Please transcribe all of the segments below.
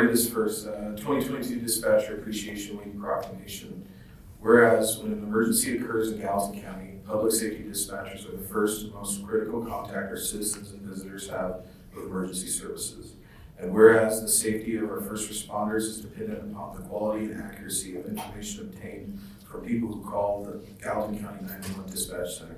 read this first. 2022 Dispatcher Appreciation Week proclamation. Whereas when an emergency occurs in Gallatin County, public safety dispatchers are the first and most critical contact our citizens and visitors have with emergency services. And whereas the safety of our first responders is dependent upon the quality and accuracy of information obtained from people who call the Gallatin County 911 Dispatch Center.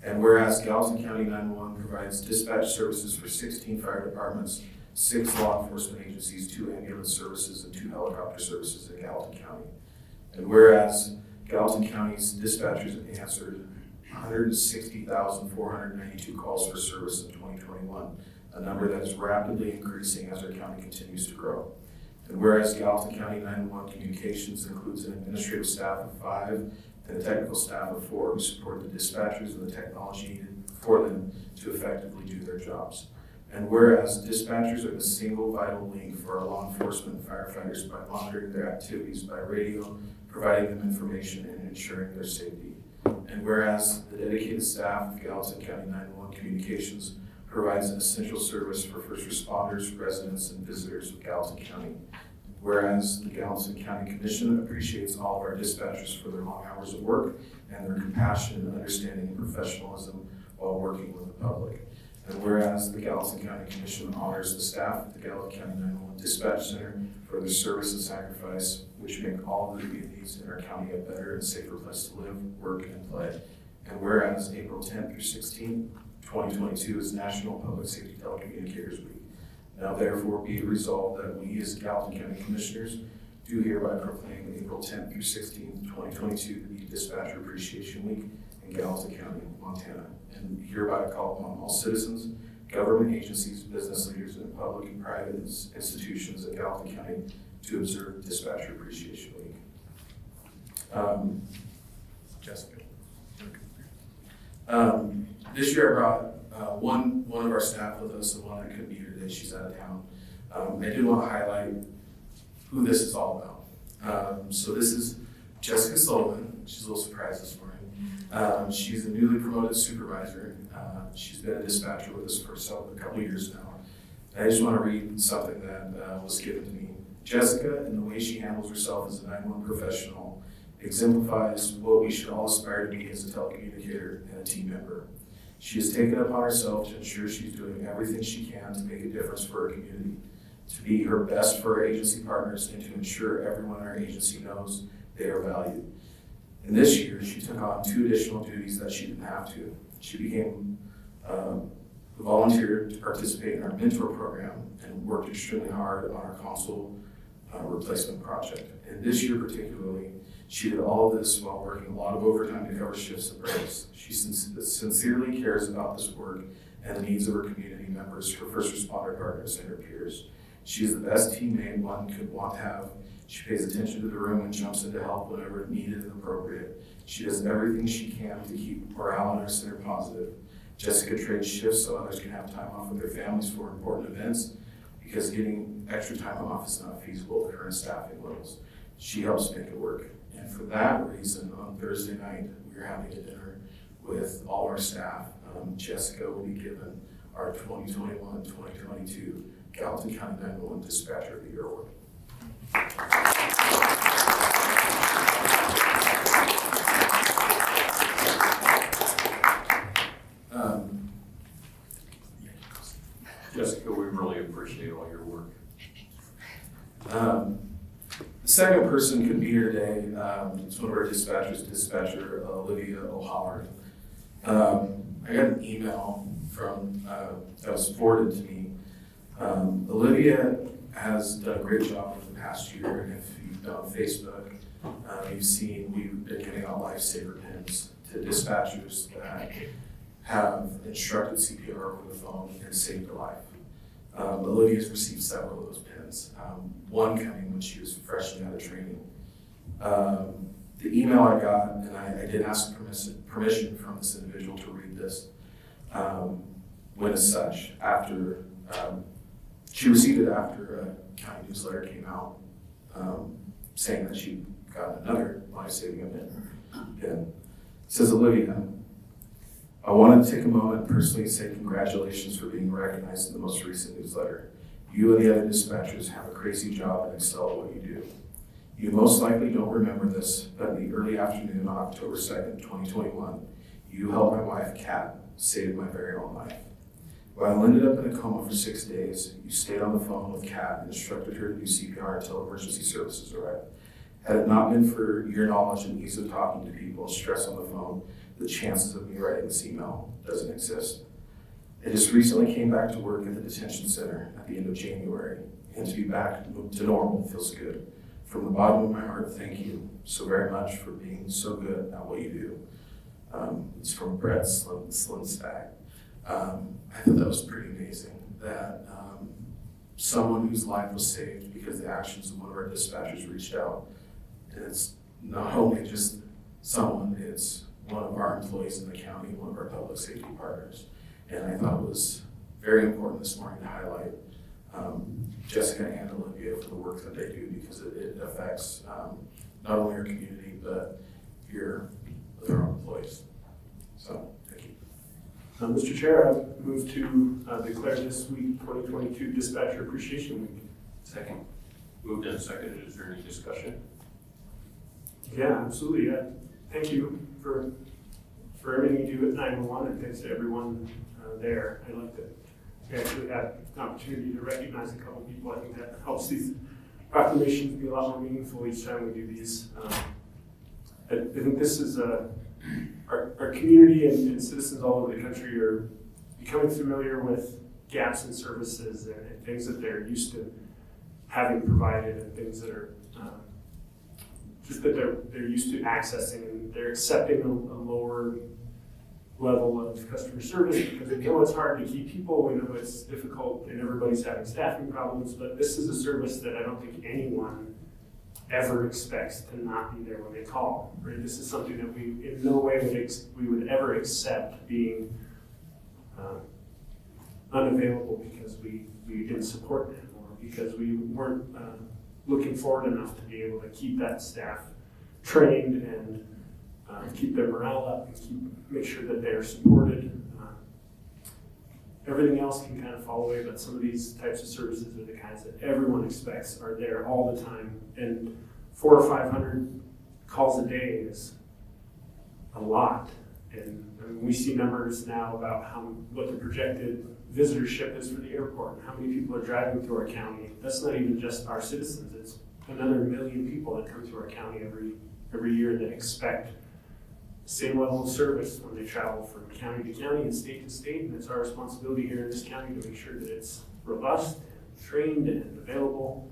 And whereas Gallatin County 911 provides dispatch services for 16 fire departments, 6 law enforcement agencies, 2 ambulance services, and 2 helicopter services in Gallatin County. And whereas Gallatin County's dispatchers answered 160,492 calls for service in 2021, a number that is rapidly increasing as our county continues to grow. And whereas Gallatin County 911 Communications includes an administrative staff of 5 and a technical staff of 4 who support the dispatchers and the technology needed for them to effectively do their jobs. And whereas dispatchers are the single vital link for our law enforcement and firefighters by monitoring their activities by radio, providing them information, and ensuring their safety. And whereas the dedicated staff of Gallatin County 911 Communications provides an essential service for first responders, residents, and visitors of Gallatin County. Whereas the Gallatin County Commission appreciates all of our dispatchers for their long hours of work and their compassion, understanding, and professionalism while working with the public. And whereas the Gallatin County Commission honors the staff at the Gallatin County 911 Dispatch Center for their service and sacrifice, which make all the communities in our county a better and safer place to live, work, and play. And whereas April 10th through 16th, 2022 is National Public Safety Telecommunicators Week. Now therefore be it resolved that we as Gallatin County Commissioners do hereby proclaim April 10th through 16th, 2022 to be Dispatcher Appreciation Week in Gallatin County, Montana, and hereby call upon all citizens, government agencies, business leaders, and public and private institutions in Gallatin County to observe Dispatcher Appreciation Week. Jessica. This year I brought one of our staff with us, the one that couldn't be here today, she's out of town. I do want to highlight who this is all about. So this is Jessica Sullivan. She's a little surprised this morning. She's a newly promoted supervisor. She's been a dispatcher with us for a couple years now. I just want to read something that was given to me. Jessica, in the way she handles herself as a 911 professional, exemplifies what we should all aspire to be as a telecommunicator and a team member. She has taken it upon herself to ensure she's doing everything she can to make a difference for her community, to be her best for our agency partners, and to ensure everyone in our agency knows they are valued. And this year, she took on 2 additional duties that she didn't have to. She became a volunteer to participate in our mentor program and worked extremely hard on our console replacement project. And this year particularly, she did all of this while working a lot of overtime to cover shifts and breaks. She sincerely cares about this work and the needs of her community members, her first responder partners, and her peers. She is the best teammate one could want to have. She pays attention to the room and jumps in to help whenever needed and appropriate. She does everything she can to keep morale in our center positive. Jessica trades shifts so others can have time off with their families for important events, because getting extra time off is not feasible at current staffing levels. She helps make it work. And for that reason, on Thursday night, we are having a dinner with all our staff. Jessica will be given our 2021-2022 Gallatin County 911 Dispatcher of the Year Award. Jessica, we really appreciate all your work. The second person couldn't be here today. It's one of our dispatchers, dispatcher Olivia O'Halloran. I got an email from that was forwarded to me. Olivia has done a great job over the past year, and if you've been on Facebook, you've seen we've been giving out lifesaver pins to dispatchers that have instructed CPR over the phone and saved a life. Olivia's received several of those pins, one coming when she was freshly out of training. The email I got, and I did ask permission from this individual to read this, went as such. After she received it after a county newsletter came out saying that she got another life-saving event. It says, Olivia, I wanted to take a moment and personally say congratulations for being recognized in the most recent newsletter. You and the other dispatchers have a crazy job and excel at what you do. You most likely don't remember this, but in the early afternoon on October 2nd, 2021, you helped my wife, Kat, save my very own life. While I ended up in a coma for 6 days, you stayed on the phone with Kat and instructed her to do CPR until emergency services arrived. Had it not been for your knowledge and ease of talking to people, stress on the phone, the chances of me writing this email doesn't exist. I just recently came back to work at the detention center at the end of January, and to be back to normal feels good. From the bottom of my heart, thank you so very much for being so good at what you do. It's from Brett Slinstag. I thought that was pretty amazing, that someone whose life was saved because the actions of one of our dispatchers reached out. And it's not only just someone, it's one of our employees in the county, one of our public safety partners. And I thought it was very important this morning to highlight Jessica and Olivia for the work that they do, because it affects not only our community, but your other employees. So, thank you. Mr. Chair, I move to declare this week 2022 Dispatcher Appreciation Week. Second. Moved and seconded. Is there any discussion? Yeah, absolutely. Thank you for everything you do at 911, and thanks to everyone there. I like that we actually had an opportunity to recognize a couple people. I think that helps these proclamations be a lot more meaningful each time we do these. I think this is our community and citizens all over the country are becoming familiar with gaps in services and things that they're used to having provided, and things that are just that they're used to accessing, and they're accepting a lower level of customer service, because we know it's hard to keep people, we know it's difficult, and everybody's having staffing problems, but this is a service that I don't think anyone ever expects to not be there when they call, right? This is something that we in no way we would ever accept being unavailable because we didn't support them, or because we weren't looking forward enough to be able to keep that staff trained and keep their morale up and make sure that they're supported. Everything else can kind of fall away, but some of these types of services are the kinds that everyone expects are there all the time. And 400 or 500 calls a day is a lot. And I mean, we see numbers now about what the projected visitorship is for the airport and how many people are driving through our county. That's not even just our citizens. It's another 1 million people that come through our county every year that expect the same level of service when they travel from county to county and state to state. And it's our responsibility here in this county to make sure that it's robust and trained and available.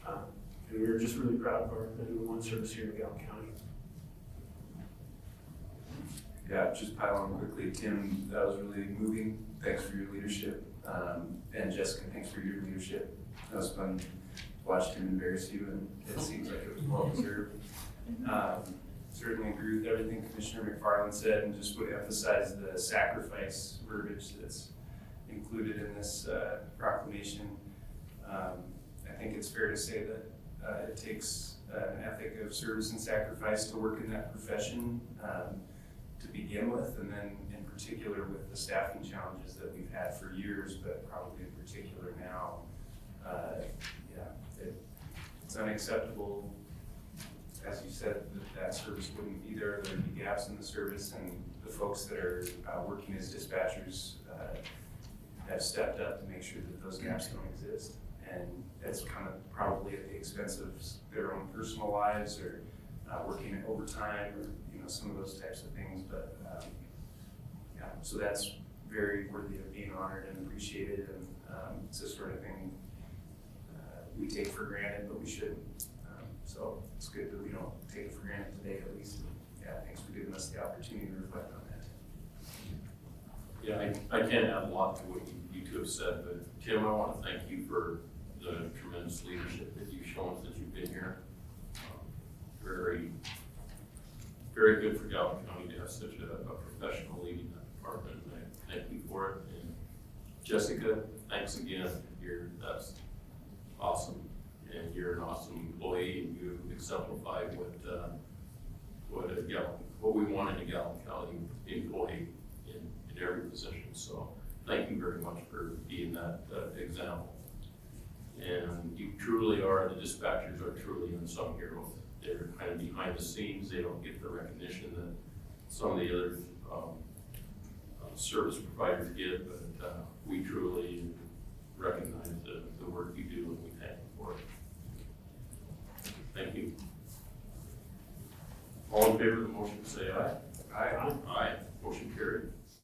And we're just really proud of our 911 service here in Gallatin County. Yeah, just pile on quickly, Tim, that was really moving. Thanks for your leadership. And Jessica, thanks for your leadership. That was fun to watch him embarrass you, and it seems like it was well deserved. Certainly agree with everything Commissioner McFarland said, and just would emphasize the sacrifice verbiage that's included in this proclamation. I think it's fair to say that it takes an ethic of service and sacrifice to work in that profession to begin with, and then in particular with the staffing challenges that we've had for years, but probably in particular now. It's unacceptable, as you said, that service wouldn't be there. There'd be gaps in the service, and the folks that are working as dispatchers have stepped up to make sure that those gaps don't exist. And that's kind of probably at the expense of their own personal lives, or working overtime, or some of those types of things. But so that's very worthy of being honored and appreciated. And it's the sort of thing we take for granted, but we shouldn't. So it's good that we don't take it for granted today, at least. Yeah, thanks for giving us the opportunity to reflect on that. Yeah, I can't add a lot to what you two have said, but Tim, I want to thank you for the tremendous leadership that you've shown since you've been here. Very, very good for Gallatin County to have such a professional leading that department, and I thank you for it. And Jessica, thanks again. That's awesome, and you're an awesome employee, and you exemplify what we want in a Gallatin County employee in every position. So thank you very much for being that example. And you truly are, the dispatchers are truly unsung heroes. They're kind of behind the scenes. They don't get the recognition that some of the other service providers get, but we truly recognize the work you do, and we thank you for it. Thank you. All in favor of the motion, say aye. Aye.